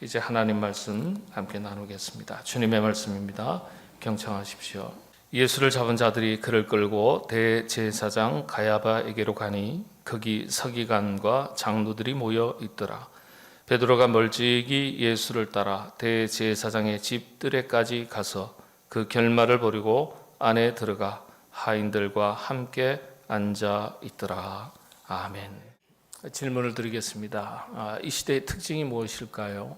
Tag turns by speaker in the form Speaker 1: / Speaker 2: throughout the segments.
Speaker 1: 이제 하나님 말씀 함께 나누겠습니다. 주님의 말씀입니다. 경청하십시오. 예수를 잡은 자들이 그를 끌고 대제사장 가야바에게로 가니 거기 서기관과 장로들이 모여 있더라. 베드로가 멀찍이 예수를 따라 대제사장의 집 뜰에까지 가서 그 결말을 보리고 안에 들어가 하인들과 함께 앉아 있더라. 아멘. 질문을 드리겠습니다. 이 시대의 특징이 무엇일까요?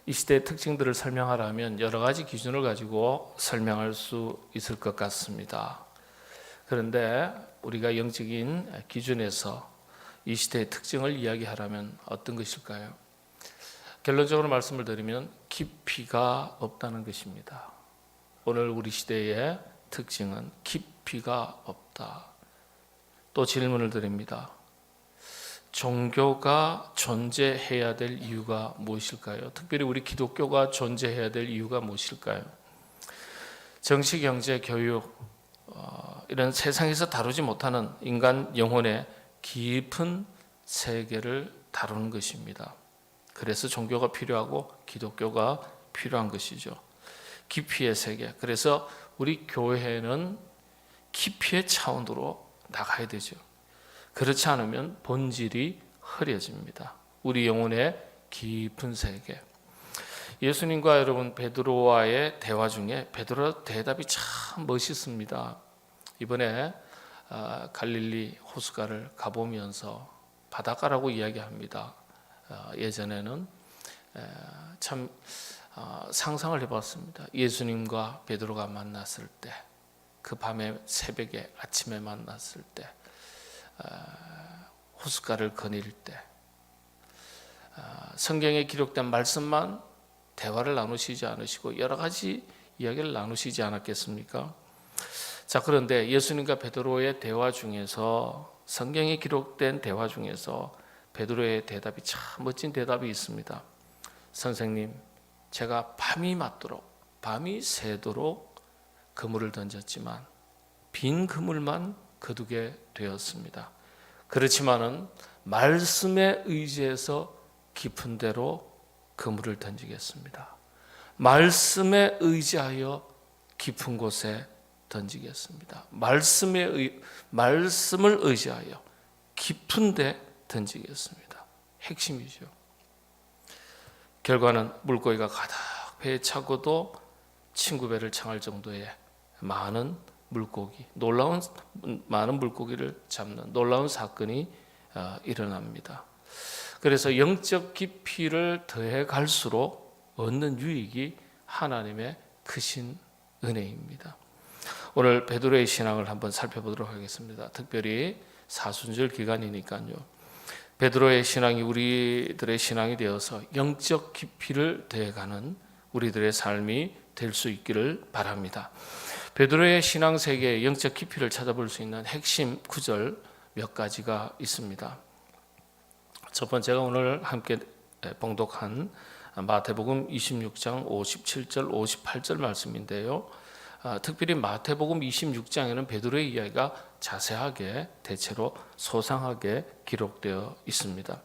Speaker 1: 이 시대의 특징들을 설명하라면 여러 가지 기준을 가지고 설명할 수 있을 것 같습니다. 그런데 우리가 영적인 기준에서 이 시대의 특징을 이야기하라면 어떤 것일까요? 결론적으로 말씀을 드리면 깊이가 없다는 것입니다. 오늘 우리 시대의 특징은 깊이가 없다. 또 질문을 드립니다. 종교가 존재해야 될 이유가 무엇일까요? 특별히 우리 기독교가 존재해야 될 이유가 무엇일까요? 정치, 경제, 교육 이런 세상에서 다루지 못하는 인간 영혼의 깊은 세계를 다루는 것입니다. 그래서 종교가 필요하고 기독교가 필요한 것이죠. 깊이의 세계. 그래서 우리 교회는 깊이의 차원으로 나가야 되죠. 그렇지 않으면 본질이 흐려집니다. 우리 영혼의 깊은 세계. 예수님과 여러분 베드로와의 대화 중에 베드로 대답이 참 멋있습니다. 이번에 갈릴리 호숫가를 가보면서 바닷가라고 이야기합니다. 예전에는 참 상상을 해봤습니다. 예수님과 베드로가 만났을 때, 그 밤에 새벽에 아침에 만났을 때, 호숫가를 거닐 때 성경에 기록된 말씀만 대화를 나누시지 않으시고 여러 가지 이야기를 나누시지 않았겠습니까? 자, 그런데 예수님과 베드로의 대화 중에서 성경에 기록된 대화 중에서 베드로의 대답이 참 멋진 대답이 있습니다. 선생님, 제가 밤이 새도록 그물을 던졌지만 빈 그물만 거두게 되었습니다. 그렇지만은 말씀에 의지해서 깊은 데로 그물을 던지겠습니다. 말씀에 의지하여 깊은 곳에 던지겠습니다. 말씀을 의지하여 깊은 데 던지겠습니다. 핵심이죠. 결과는 물고기가 가득 배에 차고도 친구 배를 창할 정도의 많은 물고기를 잡는 놀라운 사건이 일어납니다. 그래서 영적 깊이를 더해 갈수록 얻는 유익이 하나님의 크신 은혜입니다. 오늘 베드로의 신앙을 한번 살펴보도록 하겠습니다. 특별히 사순절 기간이니까요. 베드로의 신앙이 우리들의 신앙이 되어서 영적 깊이를 더해가는 우리들의 삶이 될 수 있기를 바랍니다. 베드로의 신앙 세계의 영적 깊이를 찾아볼 수 있는 핵심 구절 몇 가지가 있습니다. 첫 번째가 오늘 함께 봉독한 마태복음 26장 57절 58절 말씀인데요. 특별히 마태복음 26장에는 베드로의 이야기가 자세하게 대체로 소상하게 기록되어 있습니다.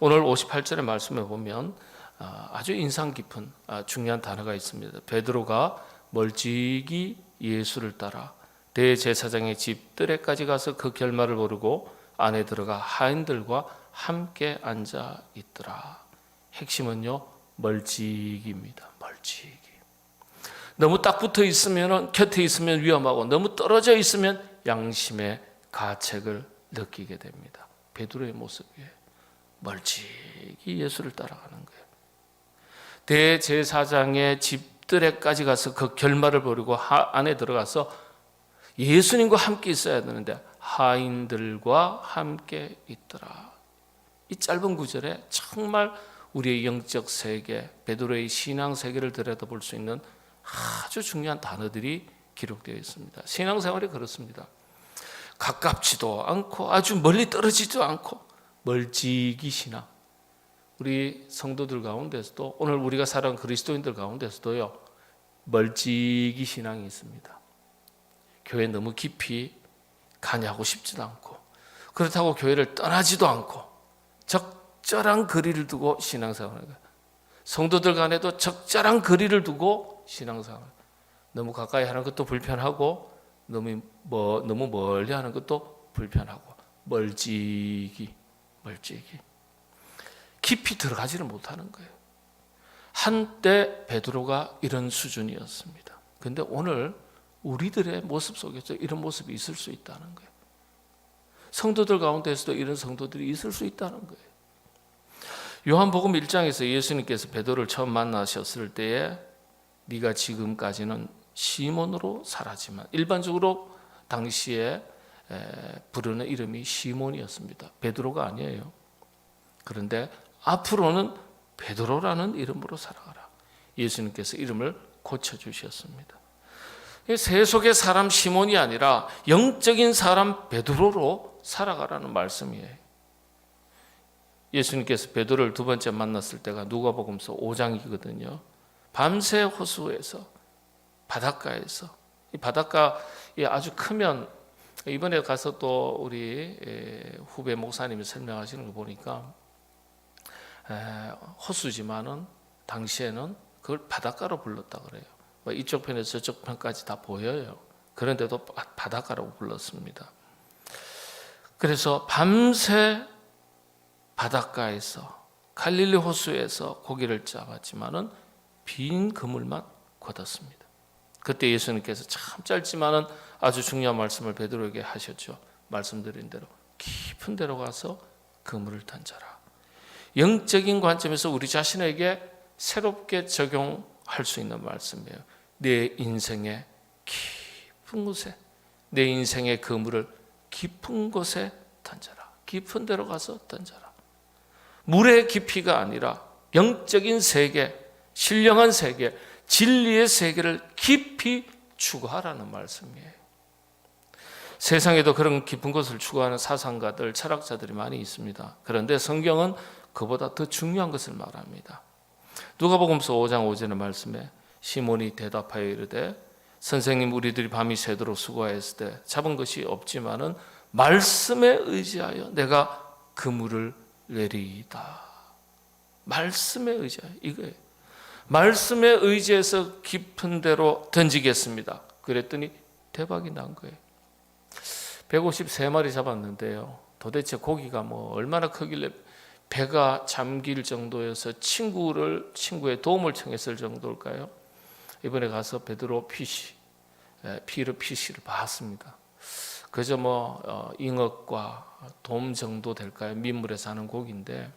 Speaker 1: 오늘 58절의 말씀에 보면 아주 인상 깊은 중요한 단어가 있습니다. 베드로가 멀찍이 예수를 따라 대제사장의 집 뜰에까지 가서 그 결말을 모르고 안에 들어가 하인들과 함께 앉아 있더라. 핵심은요, 멀찍이입니다. 멀찍이. 너무 딱 붙어 있으면, 곁에 있으면 위험하고 너무 떨어져 있으면 양심의 가책을 느끼게 됩니다. 베드로의 모습이에요. 멀찍이 예수를 따라가는 거예요. 대제사장의 집들에까지 가서 그 결말을 보려고 안에 들어가서 예수님과 함께 있어야 되는데 하인들과 함께 있더라. 이 짧은 구절에 정말 우리의 영적 세계, 베드로의 신앙 세계를 들여다볼 수 있는 아주 중요한 단어들이 기록되어 있습니다. 신앙생활이 그렇습니다. 가깝지도 않고 아주 멀리 떨어지지도 않고 멀찍이 신앙. 우리 성도들 가운데서도 오늘 우리가 살아가는 그리스도인들 가운데서도요, 멀찍이 신앙이 있습니다. 교회 너무 깊이 가냐고 싶지도 않고 그렇다고 교회를 떠나지도 않고 적절한 거리를 두고 신앙생활을 해요. 성도들 간에도 적절한 거리를 두고 신앙생활, 너무 가까이 하는 것도 불편하고 너무 멀리 하는 것도 불편하고 멀찍이 깊이 들어가지를 못하는 거예요. 한때 베드로가 이런 수준이었습니다. 그런데 오늘 우리들의 모습 속에서 이런 모습이 있을 수 있다는 거예요. 성도들 가운데서도 이런 성도들이 있을 수 있다는 거예요. 요한복음 1장에서 예수님께서 베드로를 처음 만나셨을 때에 네가 지금까지는 시몬으로 살았지만, 일반적으로 당시에 부르는 이름이 시몬이었습니다. 베드로가 아니에요. 그런데 앞으로는 베드로라는 이름으로 살아가라. 예수님께서 이름을 고쳐주셨습니다. 세속의 사람 시몬이 아니라 영적인 사람 베드로로 살아가라는 말씀이에요. 예수님께서 베드로를 두 번째 만났을 때가 누가복음서 5장이거든요. 밤새 호수에서, 바닷가에서, 이 바닷가에 아주 크면, 이번에 가서 또 우리 후배 목사님이 설명하시는 거 보니까 호수지만은 당시에는 그걸 바닷가로 불렀다 그래요. 이쪽 편에서 저쪽 편까지 다 보여요. 그런데도 바닷가라고 불렀습니다. 그래서 밤새 바닷가에서 갈릴리 호수에서 고기를 잡았지만은 빈 그물만 걷었습니다. 그때 예수님께서 참 짧지만은 아주 중요한 말씀을 베드로에게 하셨죠. 말씀드린 대로 깊은 데로 가서 그물을 던져라. 영적인 관점에서 우리 자신에게 새롭게 적용할 수 있는 말씀이에요. 내 인생의 깊은 곳에, 내 인생의 그물을 깊은 곳에 던져라. 깊은 데로 가서 던져라. 물의 깊이가 아니라 영적인 세계, 신령한 세계, 진리의 세계를 깊이 추구하라는 말씀이에요. 세상에도 그런 깊은 곳을 추구하는 사상가들, 철학자들이 많이 있습니다. 그런데 성경은 그보다 더 중요한 것을 말합니다. 누가복음서 5장 5절의 말씀에 시몬이 대답하여 이르되 선생님, 우리들이 밤이 새도록 수고하였을 때 잡은 것이 없지만은 말씀에 의지하여 내가 그물을 내리이다. 말씀에 의지하여, 이거예요. 말씀에 의지해서 깊은 데로 던지겠습니다. 그랬더니 대박이 난 거예요. 153마리 잡았는데요. 도대체 고기가 얼마나 크길래 배가 잠길 정도여서 친구의 도움을 청했을 정도일까요? 이번에 가서 베드로 피시를 봤습니다. 그저 잉어과 돔 정도 될까요? 민물에 사는 고기인데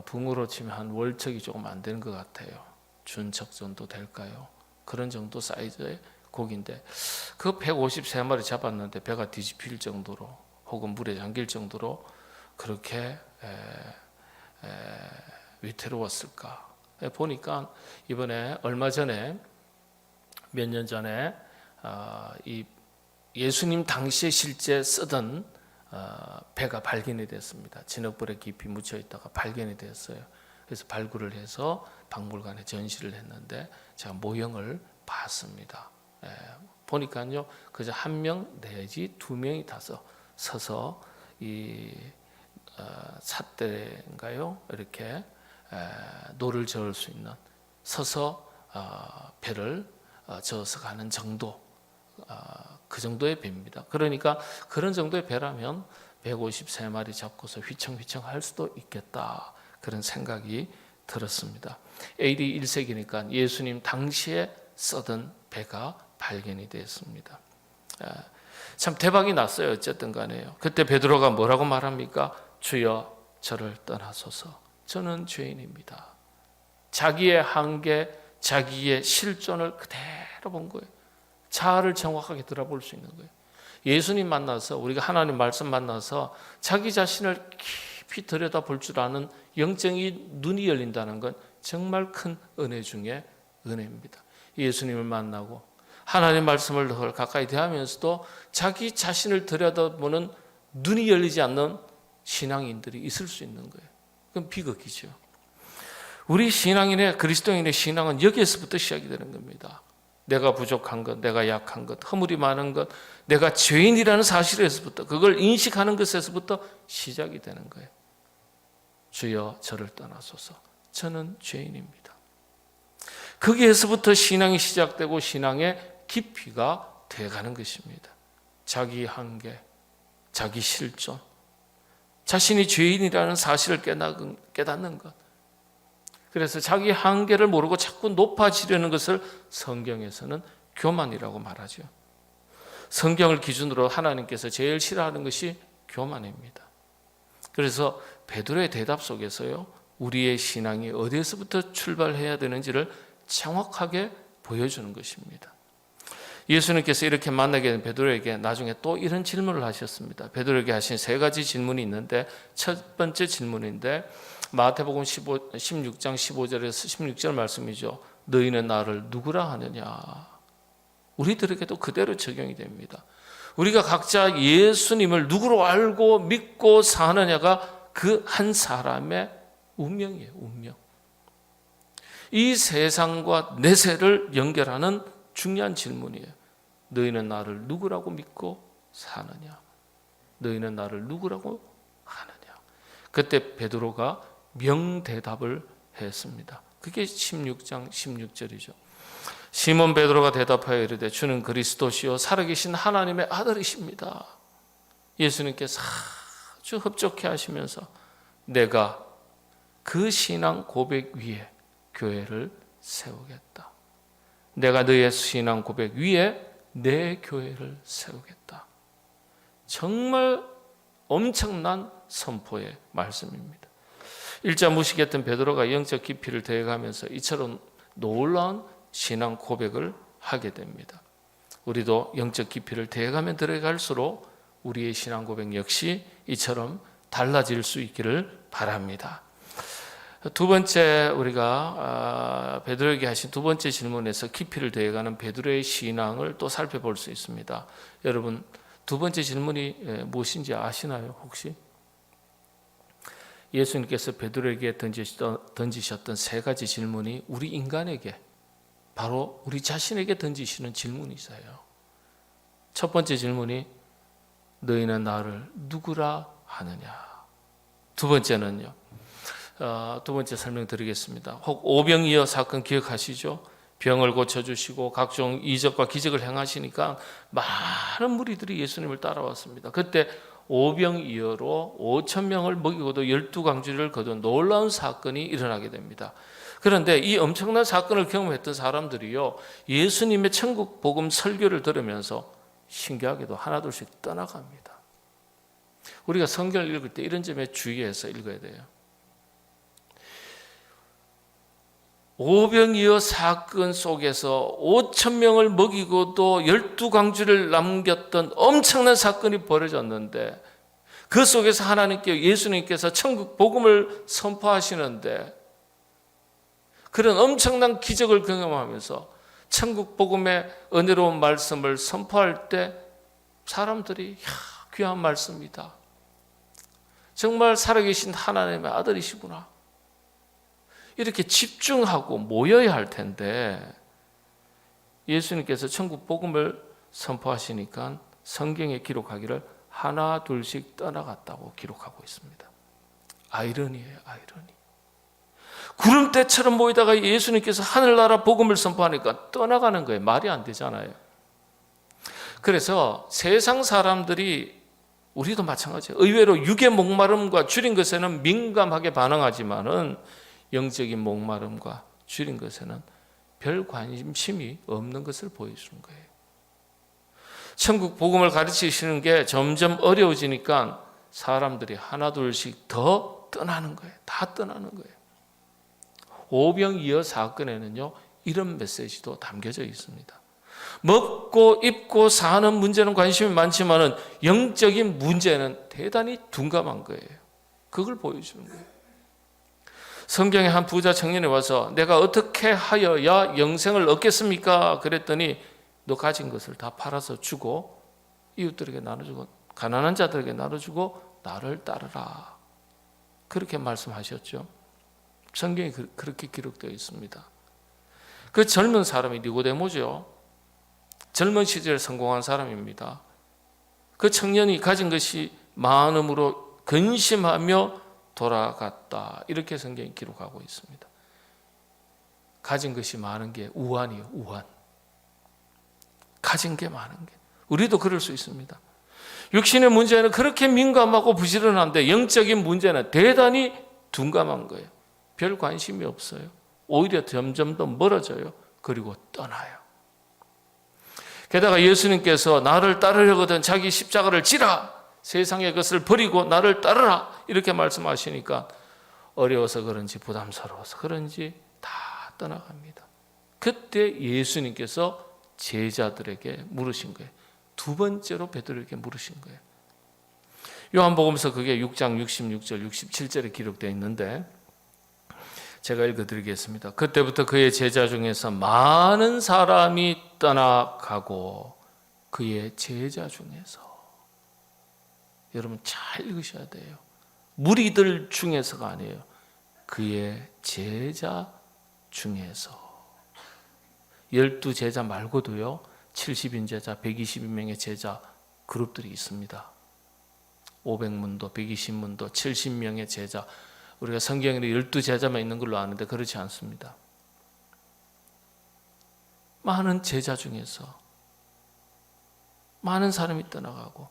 Speaker 1: 붕어로 치면 한 월척이 조금 안 되는 것 같아요. 준척 정도 될까요? 그런 정도 사이즈의 고기인데 그 153마리 잡았는데 배가 뒤집힐 정도로 혹은 물에 잠길 정도로 그렇게 위태로웠을까? 보니까 이번에 몇 년 전에 이 예수님 당시에 실제 쓰던 배가 발견이 됐습니다. 진흙불에 깊이 묻혀 있다가 발견이 됐어요. 그래서 발굴을 해서 박물관에 전시를 했는데 제가 모형을 봤습니다. 보니까요, 그저 한 명 내지 두 명이 서서 이 삿대인가요? 이렇게 노를 저을 수 있는, 서서 배를 저어서 가는 정도, 그 정도의 배입니다. 그러니까 그런 정도의 배라면 153마리 잡고서 휘청휘청 할 수도 있겠다, 그런 생각이 들었습니다. AD 1세기니까 예수님 당시에 쓰던 배가 발견이 되었습니다. 참 대박이 났어요. 어쨌든 간에요. 그때 베드로가 뭐라고 말합니까? 주여 저를 떠나소서, 저는 죄인입니다. 자기의 한계, 자기의 실존을 그대로 본 거예요. 자아를 정확하게 들어볼 수 있는 거예요. 예수님 만나서, 우리가 하나님 말씀 만나서 자기 자신을 깊이 들여다볼 줄 아는 영적인 눈이 열린다는 건 정말 큰 은혜 중에 은혜입니다. 예수님을 만나고 하나님 말씀을 더 가까이 대하면서도 자기 자신을 들여다보는 눈이 열리지 않는 신앙인들이 있을 수 있는 거예요. 그건 비극이죠. 우리 신앙인의, 그리스도인의 신앙은 여기에서부터 시작이 되는 겁니다. 내가 부족한 것, 내가 약한 것, 허물이 많은 것, 내가 죄인이라는 사실에서부터, 그걸 인식하는 것에서부터 시작이 되는 거예요. 주여 저를 떠나소서, 저는 죄인입니다. 거기에서부터 신앙이 시작되고 신앙의 깊이가 돼가는 것입니다. 자기 한계, 자기 실존, 자신이 죄인이라는 사실을 깨닫는 것. 그래서 자기 한계를 모르고 자꾸 높아지려는 것을 성경에서는 교만이라고 말하죠. 성경을 기준으로 하나님께서 제일 싫어하는 것이 교만입니다. 그래서 베드로의 대답 속에서요, 우리의 신앙이 어디에서부터 출발해야 되는지를 정확하게 보여주는 것입니다. 예수님께서 이렇게 만나게 된 베드로에게 나중에 또 이런 질문을 하셨습니다. 베드로에게 하신 세 가지 질문이 있는데, 첫 번째 질문인데 마태복음 16장 15절에서 16절 말씀이죠. 너희는 나를 누구라 하느냐. 우리들에게도 그대로 적용이 됩니다. 우리가 각자 예수님을 누구로 알고 믿고 사느냐가 그 한 사람의 운명이에요. 운명. 이 세상과 내세를 연결하는 중요한 질문이에요. 너희는 나를 누구라고 믿고 사느냐? 너희는 나를 누구라고 하느냐? 그때 베드로가 명대답을 했습니다. 그게 16장 16절이죠. 시몬 베드로가 대답하여 이르되 주는 그리스도시요 살아계신 하나님의 아들이십니다. 예수님께서 아주 흡족해 하시면서 내가 그 신앙 고백 위에 교회를 세우겠다. 내가 너의 신앙 고백 위에 내 교회를 세우겠다. 정말 엄청난 선포의 말씀입니다. 일자 무식했던 베드로가 영적 깊이를 더해가면서 이처럼 놀라운 신앙 고백을 하게 됩니다. 우리도 영적 깊이를 더해가면 들어갈수록 우리의 신앙 고백 역시 이처럼 달라질 수 있기를 바랍니다. 두 번째, 우리가 베드로에게 하신 두 번째 질문에서 깊이를 더해가는 베드로의 신앙을 또 살펴볼 수 있습니다. 여러분, 두 번째 질문이 무엇인지 아시나요? 혹시? 예수님께서 베드로에게 던지셨던 세 가지 질문이 우리 인간에게, 바로 우리 자신에게 던지시는 질문이 있어요. 첫 번째 질문이 너희는 나를 누구라 하느냐. 두 번째는요, 두 번째 설명드리겠습니다. 혹 오병이어 사건 기억하시죠? 병을 고쳐주시고 각종 이적과 기적을 행하시니까 많은 무리들이 예수님을 따라왔습니다. 그때 오병이어로 5,000명을 먹이고도 12강주를 거둔 놀라운 사건이 일어나게 됩니다. 그런데 이 엄청난 사건을 경험했던 사람들이요, 예수님의 천국 복음 설교를 들으면서 신기하게도 하나둘씩 떠나갑니다. 우리가 성경을 읽을 때 이런 점에 주의해서 읽어야 돼요. 오병이어 사건 속에서 5,000명을 먹이고도 12강주를 남겼던 엄청난 사건이 벌어졌는데, 그 속에서 예수님께서 천국 복음을 선포하시는데, 그런 엄청난 기적을 경험하면서 천국 복음의 은혜로운 말씀을 선포할 때 사람들이 귀한 말씀이다, 정말 살아계신 하나님의 아들이시구나, 이렇게 집중하고 모여야 할 텐데, 예수님께서 천국 복음을 선포하시니까 성경에 기록하기를 하나 둘씩 떠나갔다고 기록하고 있습니다. 아이러니예요, 아이러니. 구름대처럼 모이다가 예수님께서 하늘나라 복음을 선포하니까 떠나가는 거예요. 말이 안 되잖아요. 그래서 세상 사람들이, 우리도 마찬가지예요. 의외로 육의 목마름과 줄인 것에는 민감하게 반응하지만은 영적인 목마름과 줄인 것에는 별 관심이 없는 것을 보여주는 거예요. 천국 복음을 가르치시는 게 점점 어려워지니까 사람들이 하나둘씩 더 떠나는 거예요. 다 떠나는 거예요. 오병이어 사건에는요, 이런 메시지도 담겨져 있습니다. 먹고 입고 사는 문제는 관심이 많지만은 영적인 문제는 대단히 둔감한 거예요. 그걸 보여주는 거예요. 성경에 한 부자 청년이 와서 내가 어떻게 하여야 영생을 얻겠습니까? 그랬더니 너 가진 것을 다 팔아서 주고 이웃들에게 나눠주고 가난한 자들에게 나눠주고 나를 따르라. 그렇게 말씀하셨죠. 성경에 그렇게 기록되어 있습니다. 그 젊은 사람이 니고데모죠. 젊은 시절에 성공한 사람입니다. 그 청년이 가진 것이 많음으로 근심하며 돌아갔다. 이렇게 성경이 기록하고 있습니다. 가진 것이 많은 게 우환이요, 우환. 가진 게 많은 게. 우리도 그럴 수 있습니다. 육신의 문제는 그렇게 민감하고 부지런한데 영적인 문제는 대단히 둔감한 거예요. 별 관심이 없어요. 오히려 점점 더 멀어져요. 그리고 떠나요. 게다가 예수님께서 나를 따르려거든 자기 십자가를 지라, 세상의 것을 버리고 나를 따르라, 이렇게 말씀하시니까 어려워서 그런지 부담스러워서 그런지 다 떠나갑니다. 그때 예수님께서 제자들에게 물으신 거예요. 두 번째로 베드로에게 물으신 거예요. 요한복음서 그게 6장 66절 67절에 기록되어 있는데 제가 읽어드리겠습니다. 그때부터 그의 제자 중에서 많은 사람이 떠나가고, 그의 제자 중에서, 여러분 잘 읽으셔야 돼요. 무리들 중에서가 아니에요. 그의 제자 중에서. 12제자 말고도요 70인 제자, 120명의 제자 그룹들이 있습니다. 500문도, 120문도, 70명의 제자. 우리가 성경에는 12제자만 있는 걸로 아는데 그렇지 않습니다. 많은 제자 중에서 많은 사람이 떠나가고,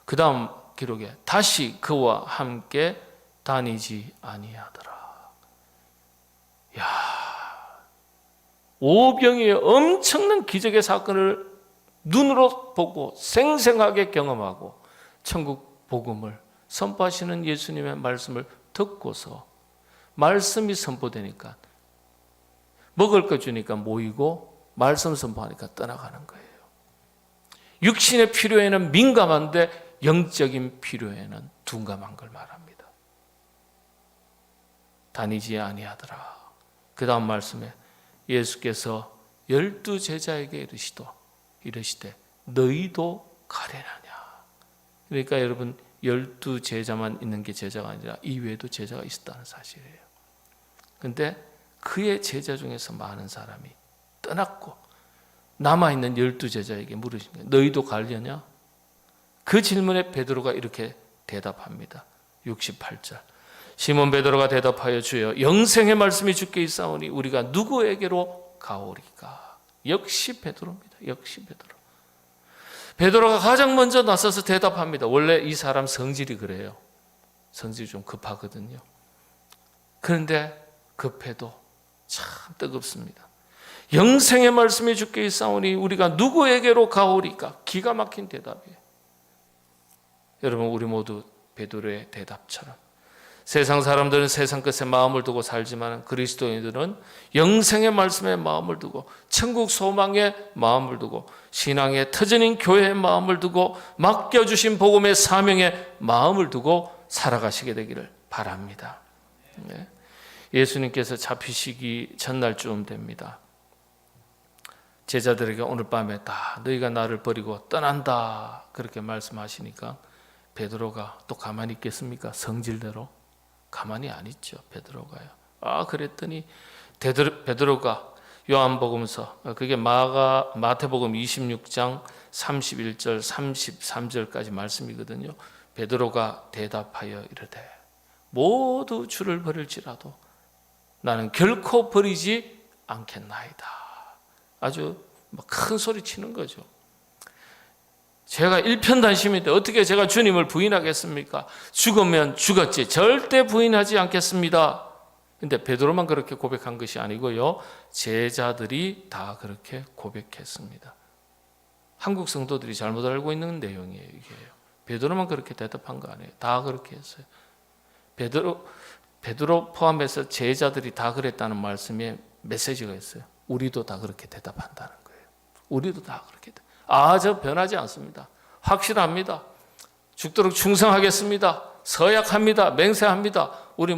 Speaker 1: 그 다음 기록에 다시 그와 함께 다니지 아니하더라. 야, 오병이의 엄청난 기적의 사건을 눈으로 보고 생생하게 경험하고 천국 복음을 선포하시는 예수님의 말씀을 듣고서 말씀이 선포되니까, 먹을 거 주니까 모이고 말씀 선포하니까 떠나가는 거예요. 육신의 필요에는 민감한데 영적인 필요에는 둔감한 걸 말합니다. 다니지 아니하더라. 그 다음 말씀에 예수께서 12제자에게 이르시되 너희도 가려나냐. 그러니까 여러분 12제자만 있는 게 제자가 아니라 이외에도 제자가 있었다는 사실이에요. 그런데 그의 제자 중에서 많은 사람이 떠났고 남아있는 12제자에게 물으신 거예요. 너희도 가려냐? 그 질문에 베드로가 이렇게 대답합니다. 68절. 시몬 베드로가 대답하여 주여 영생의 말씀이 주께 있사오니 우리가 누구에게로 가오리까? 역시 베드로입니다. 역시 베드로. 베드로가 가장 먼저 나서서 대답합니다. 원래 이 사람 성질이 그래요. 성질이 좀 급하거든요. 그런데 급해도 참 뜨겁습니다. 영생의 말씀이 주께 있사오니 우리가 누구에게로 가오리까? 기가 막힌 대답이에요. 여러분, 우리 모두 베드로의 대답처럼 세상 사람들은 세상 것에 마음을 두고 살지만 그리스도인들은 영생의 말씀에 마음을 두고 천국 소망에 마음을 두고 신앙의 터전인 교회에 마음을 두고 맡겨주신 복음의 사명에 마음을 두고 살아가시게 되기를 바랍니다. 예수님께서 잡히시기 전날쯤 됩니다. 제자들에게 오늘 밤에 다 너희가 나를 버리고 떠난다 그렇게 말씀하시니까 베드로가 또 가만히 있겠습니까? 성질대로 가만히 안 있죠. 베드로가요. 그랬더니 베드로가 요한복음서, 그게 마태복음 26장 31절 33절까지 말씀이거든요. 베드로가 대답하여 이르되 모두 주를 버릴지라도 나는 결코 버리지 않겠나이다. 아주 큰 소리 치는 거죠. 제가 일편단심인데 어떻게 제가 주님을 부인하겠습니까? 죽으면 죽었지 절대 부인하지 않겠습니다. 근데 베드로만 그렇게 고백한 것이 아니고요, 제자들이 다 그렇게 고백했습니다. 한국 성도들이 잘못 알고 있는 내용이에요. 이게 베드로만 그렇게 대답한 거 아니에요. 다 그렇게 했어요. 베드로 포함해서 제자들이 다 그랬다는 말씀에 메시지가 있어요. 우리도 다 그렇게 대답한다는 거예요. 우리도 다 그렇게. 저 변하지 않습니다. 확실합니다. 죽도록 충성하겠습니다. 서약합니다. 맹세합니다. 우리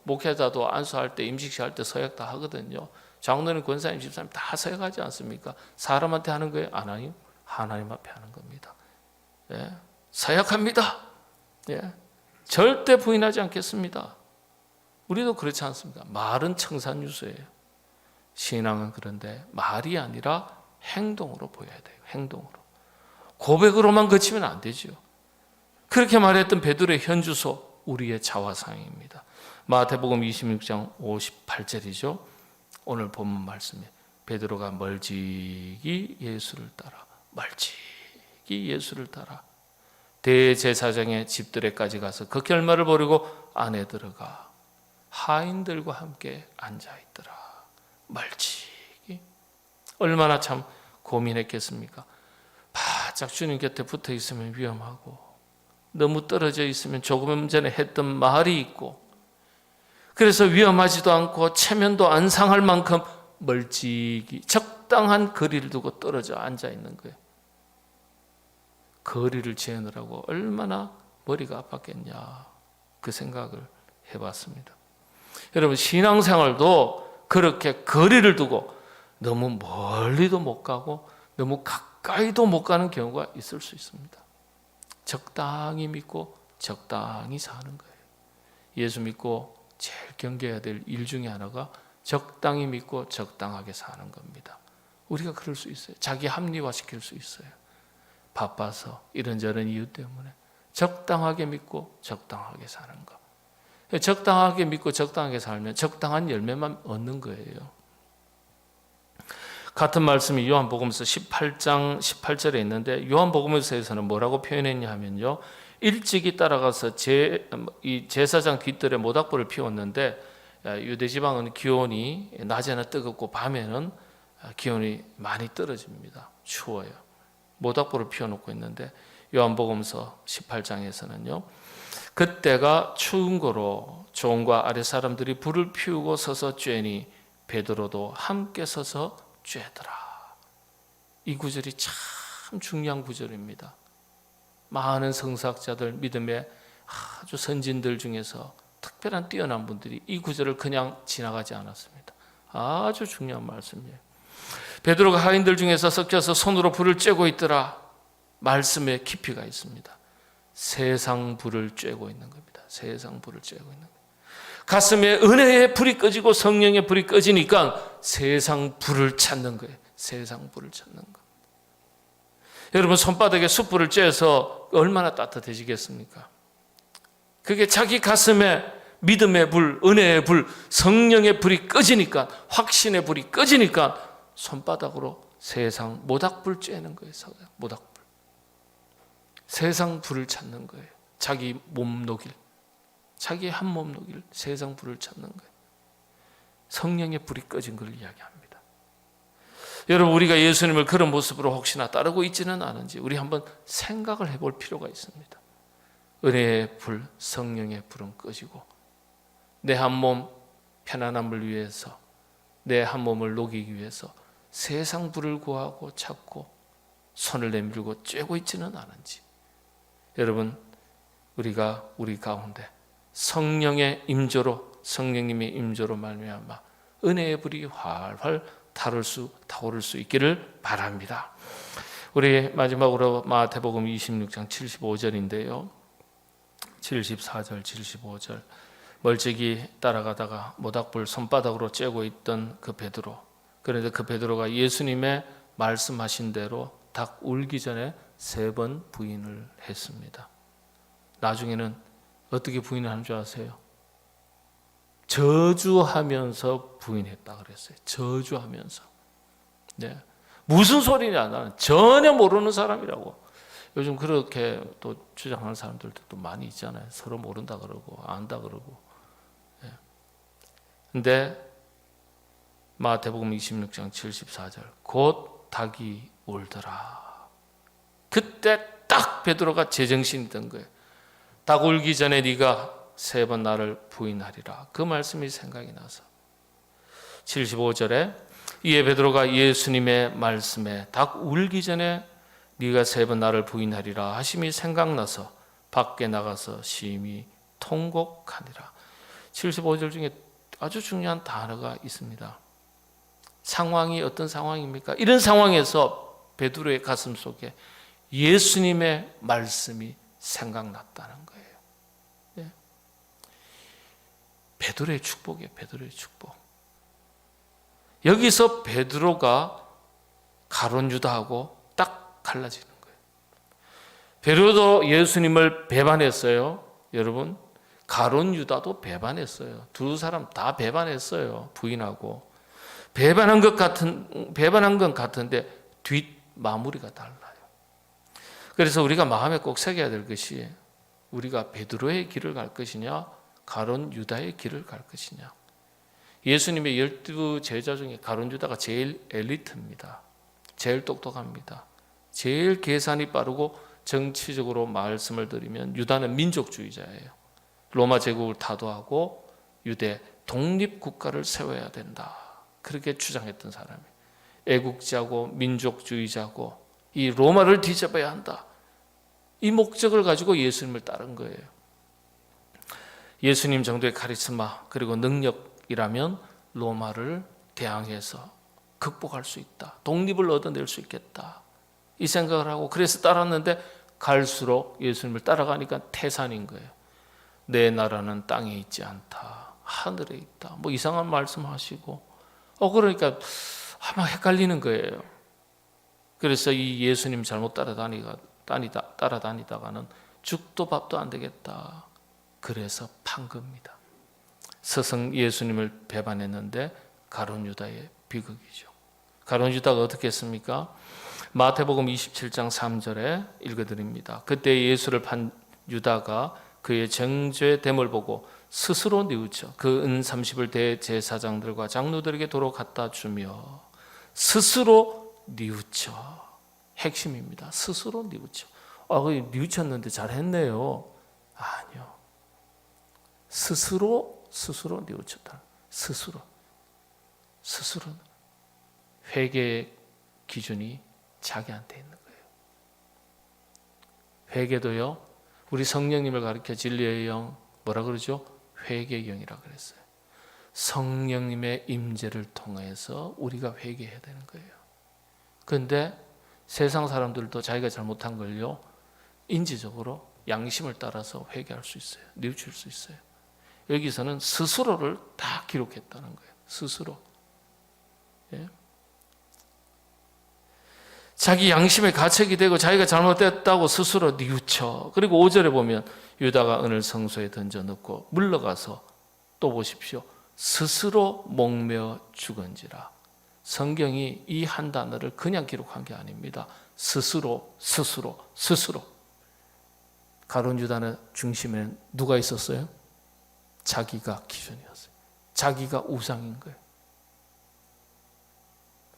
Speaker 1: 목회자도 안수할 때, 임식시 할 때 서약 다 하거든요. 장로님, 권사님, 집사님 다 서약하지 않습니까? 사람한테 하는 거예요? 하나님 앞에 하는 겁니다. 서약합니다. 절대 부인하지 않겠습니다. 우리도 그렇지 않습니까? 말은 청산유수예요. 신앙은 그런데 말이 아니라 행동으로 보여야 돼요. 행동으로. 고백으로만 그치면 안 되죠. 그렇게 말했던 베드로의 현주소, 우리의 자화상입니다. 마태복음 26장 58절이죠. 오늘 본문 말씀에 베드로가 멀찍이 예수를 따라 대제사장의 집들에까지 가서 그 결말을 보려고 안에 들어가 하인들과 함께 앉아있더라. 멀찍이. 얼마나 참 고민했겠습니까? 바짝 주님 곁에 붙어 있으면 위험하고, 너무 떨어져 있으면 조금 전에 했던 말이 있고, 그래서 위험하지도 않고 체면도 안 상할 만큼 멀찍이 적당한 거리를 두고 떨어져 앉아 있는 거예요. 거리를 재느라고 얼마나 머리가 아팠겠냐, 그 생각을 해봤습니다. 여러분, 신앙생활도 그렇게 거리를 두고 너무 멀리도 못 가고 너무 가까이도 못 가는 경우가 있을 수 있습니다. 적당히 믿고 적당히 사는 거예요. 예수 믿고 제일 경계해야 될 일 중에 하나가 적당히 믿고 적당하게 사는 겁니다. 우리가 그럴 수 있어요. 자기 합리화시킬 수 있어요. 바빠서 이런저런 이유 때문에 적당하게 믿고 적당하게 사는 거. 적당하게 믿고 적당하게 살면 적당한 열매만 얻는 거예요. 같은 말씀이 요한복음서 18장 18절에 있는데, 요한복음서에서는 뭐라고 표현했냐 하면요, 일찍이 따라가서 이 제사장 뒷뜰에 모닥불을 피웠는데, 유대지방은 기온이 낮에는 뜨겁고 밤에는 기온이 많이 떨어집니다. 추워요. 모닥불을 피워놓고 있는데, 요한복음서 18장에서는요, 그때가 추운 거로 종과 아랫 사람들이 불을 피우고 서서 쬐니 베드로도 함께 서서 쬐더라. 이 구절이 참 중요한 구절입니다. 많은 성사학자들, 믿음의 아주 선진들 중에서 특별한 뛰어난 분들이 이 구절을 그냥 지나가지 않았습니다. 아주 중요한 말씀이에요. 베드로가 하인들 중에서 섞여서 손으로 불을 쬐고 있더라. 말씀에 깊이가 있습니다. 세상 불을 쬐고 있는 겁니다. 세상 불을 쬐고 있는 겁니다. 가슴에 은혜의 불이 꺼지고 성령의 불이 꺼지니까 세상 불을 찾는 거예요. 세상 불을 찾는 거. 여러분, 손바닥에 숯불을 쬐서 얼마나 따뜻해지겠습니까? 그게 자기 가슴에 믿음의 불, 은혜의 불, 성령의 불이 꺼지니까, 확신의 불이 꺼지니까 손바닥으로 세상 모닥불 쬐는 거예요. 모닥불. 세상 불을 찾는 거예요. 자기 몸 녹일, 자기 한 몸 녹일 세상 불을 찾는 거예요. 성령의 불이 꺼진 걸 이야기합니다. 여러분, 우리가 예수님을 그런 모습으로 혹시나 따르고 있지는 않은지 우리 한번 생각을 해볼 필요가 있습니다. 은혜의 불, 성령의 불은 꺼지고 내 한 몸 편안함을 위해서, 내 한 몸을 녹이기 위해서 세상 불을 구하고 찾고 손을 내밀고 쬐고 있지는 않은지, 여러분, 우리가 우리 가운데 성령의 임조로, 성령님의 임조로 말미암아 은혜의 불이 활활 타오를 수 있기를 바랍니다. 우리 마지막으로 마태복음 26장 75절인데요. 74절, 75절. 멀찍이 따라가다가 모닥불 손바닥으로 쬐고 있던 그 베드로. 그런데 그 베드로가 예수님의 말씀하신 대로 닭 울기 전에 3번 부인을 했습니다. 나중에는 어떻게 부인을 하는 줄 아세요? 저주하면서 부인했다 그랬어요. 저주하면서. 네. 무슨 소리냐, 나는 전혀 모르는 사람이라고. 요즘 그렇게 또 주장하는 사람들도 또 많이 있잖아요. 서로 모른다 그러고 안다 그러고. 네. 근데 마태복음 26장 74절, 곧 닭이 울더라. 그때 딱 베드로가 제정신이 든 거예요. 닭 울기 전에 네가 3번 나를 부인하리라. 그 말씀이 생각이 나서 75절에 이에 베드로가 예수님의 말씀에 닭 울기 전에 네가 3번 나를 부인하리라 하심이 생각나서 밖에 나가서 심히 통곡하니라. 75절 중에 아주 중요한 단어가 있습니다. 상황이 어떤 상황입니까? 이런 상황에서 베드로의 가슴 속에 예수님의 말씀이 생각났다는 거예요. 네. 베드로의 축복이에요. 베드로의 축복. 여기서 베드로가 가룟 유다하고 딱 갈라지는 거예요. 베드로도 예수님을 배반했어요. 여러분, 가룟 유다도 배반했어요. 두 사람 다 배반했어요. 부인하고 배반한 것 같은데 뒷 마무리가 달라요. 그래서 우리가 마음에 꼭 새겨야 될 것이 우리가 베드로의 길을 갈 것이냐 가룟 유다의 길을 갈 것이냐. 예수님의 12 제자 중에 가룟 유다가 제일 엘리트입니다. 제일 똑똑합니다. 제일 계산이 빠르고 정치적으로 말씀을 드리면 유다는 민족주의자예요. 로마 제국을 타도하고 유대 독립국가를 세워야 된다. 그렇게 주장했던 사람이에요. 애국자고 민족주의자고 이 로마를 뒤집어야 한다. 이 목적을 가지고 예수님을 따른 거예요. 예수님 정도의 카리스마 그리고 능력이라면 로마를 대항해서 극복할 수 있다. 독립을 얻어낼 수 있겠다. 이 생각을 하고 그래서 따랐는데 갈수록 예수님을 따라가니까 태산인 거예요. 내 나라는 땅에 있지 않다. 하늘에 있다. 뭐 이상한 말씀하시고 그러니까 아마 헷갈리는 거예요. 그래서 이 예수님 잘못 따라다니다가는 죽도 밥도 안 되겠다. 그래서 판 겁니다. 스승 예수님을 배반했는데 가룟 유다의 비극이죠. 가룟 유다가 어떻게 했습니까? 마태복음 27장 3절에 읽어드립니다. 그때 예수를 판 유다가 그의 정죄됨을 보고 스스로 뉘우쳐 그 은 30을 대제사장들과 장로들에게 도로 갖다 주며 스스로 뉘우쳐. 핵심입니다. 스스로 뉘우쳐. 뉘우쳤는데 잘했네요. 아니요. 스스로 뉘우쳤다. 스스로. 회개의 기준이 자기한테 있는 거예요. 회개도요. 우리 성령님을 가리켜 진리의 영 뭐라 그러죠? 회개의 영이라 그랬어요. 성령님의 임재를 통해서 우리가 회개해야 되는 거예요. 그런데 세상 사람들도 자기가 잘못한 걸요. 인지적으로 양심을 따라서 회개할 수 있어요. 뉘우칠 수 있어요. 여기서는 스스로를 다 기록했다는 거예요. 스스로. 예? 자기 양심에 가책이 되고 자기가 잘못됐다고 스스로 뉘우쳐. 그리고 5절에 보면 유다가 은을 성소에 던져 넣고 물러가서 또 보십시오. 스스로 목매어 죽은지라. 성경이 이 한 단어를 그냥 기록한 게 아닙니다. 스스로. 가룟 유다의 중심에 누가 있었어요? 자기가 기준이었어요. 자기가 우상인 거예요.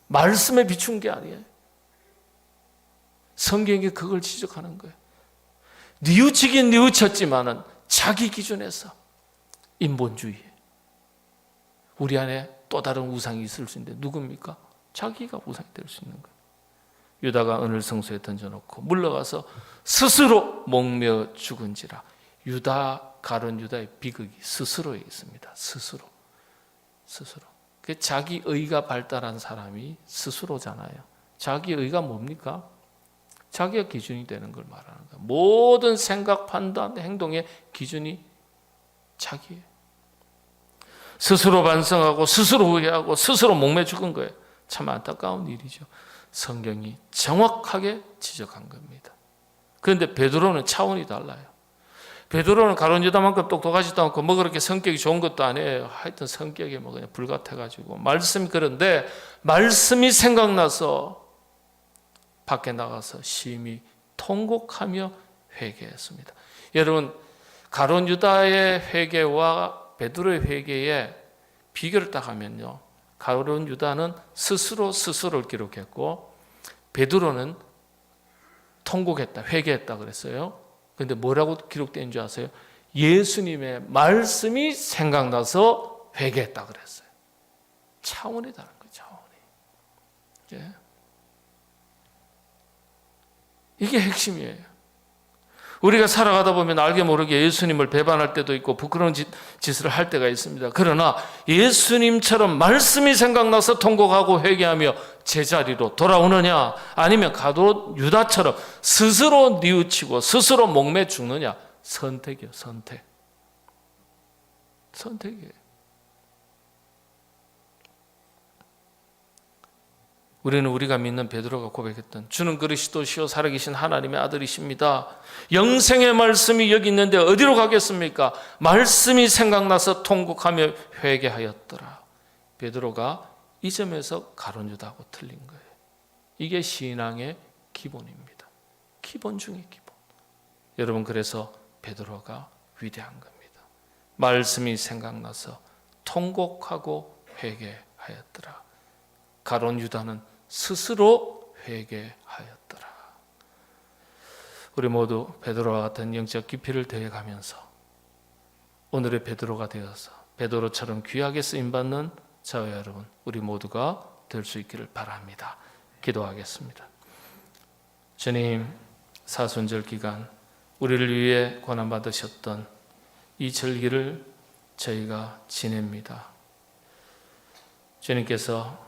Speaker 1: 말씀에 비춘 게 아니에요. 성경이 그걸 지적하는 거예요. 뉘우치긴 뉘우쳤지만은 자기 기준에서 인본주의. 우리 안에 또 다른 우상이 있을 수 있는데 누굽니까? 자기가 우상이 될 수 있는 거예요. 유다가 은을 성소에 던져놓고 물러가서 스스로 목매어 죽은지라. 가룟 유다의 비극이 스스로에 있습니다. 스스로. 자기 의가 발달한 사람이 스스로잖아요. 자기 의가 뭡니까? 자기가 기준이 되는 걸 말하는 거예요. 모든 생각, 판단, 행동의 기준이 자기예요. 스스로 반성하고 스스로 후회하고 스스로 목매 죽은 거예요. 참 안타까운 일이죠. 성경이 정확하게 지적한 겁니다. 그런데 베드로는 차원이 달라요. 베드로는 가룟 유다만큼 똑똑하지도 않고 뭐 그렇게 성격이 좋은 것도 아니에요. 하여튼 성격이 뭐 그냥 불같아가지고 말씀이 그런데 말씀이 생각나서 밖에 나가서 심히 통곡하며 회개했습니다. 여러분 가룟 유다의 회개와 베드로의 회개에 비교를 딱 하면요. 가룟 유다는 스스로를 기록했고 베드로는 통곡했다, 회개했다 그랬어요. 그런데 뭐라고 기록되어 있는 줄 아세요? 예수님의 말씀이 생각나서 회개했다 그랬어요. 차원이 다른 거예요. 차원이. 예. 이게 핵심이에요. 우리가 살아가다 보면 알게 모르게 예수님을 배반할 때도 있고 부끄러운 짓을 할 때가 있습니다. 그러나 예수님처럼 말씀이 생각나서 통곡하고 회개하며 제자리로 돌아오느냐, 아니면 가룟 유다처럼 스스로 뉘우치고 스스로 목매 죽느냐. 선택이에요. 선택이에요. 우리는 우리가 믿는 베드로가 고백했던 주는 그리스도시요 살아계신 하나님의 아들이십니다. 영생의 말씀이 여기 있는데 어디로 가겠습니까? 말씀이 생각나서 통곡하며 회개하였더라. 베드로가 이 점에서 가룟 유다하고 틀린 거예요. 이게 신앙의 기본입니다. 기본 중의 기본. 여러분, 그래서 베드로가 위대한 겁니다. 말씀이 생각나서 통곡하고 회개하였더라. 가룟 유다는 스스로 회개하였더라. 우리 모두 베드로와 같은 영적 깊이를 더해가면서 오늘의 베드로가 되어서 베드로처럼 귀하게 쓰임받는 저와 여러분, 우리 모두가 될 수 있기를 바랍니다. 기도하겠습니다. 주님, 사순절 기간 우리를 위해 고난받으셨던 이 절기를 저희가 지냅니다. 주님께서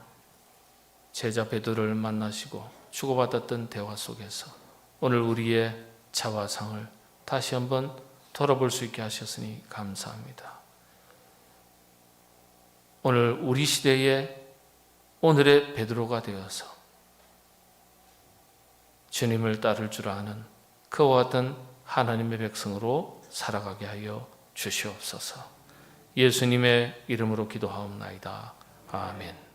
Speaker 1: 제자 베드로를 만나시고 주고받았던 대화 속에서 오늘 우리의 자화상을 다시 한번 돌아볼 수 있게 하셨으니 감사합니다. 오늘 우리 시대의 오늘의 베드로가 되어서 주님을 따를 줄 아는 그와 같은 하나님의 백성으로 살아가게 하여 주시옵소서. 예수님의 이름으로 기도하옵나이다. 아멘.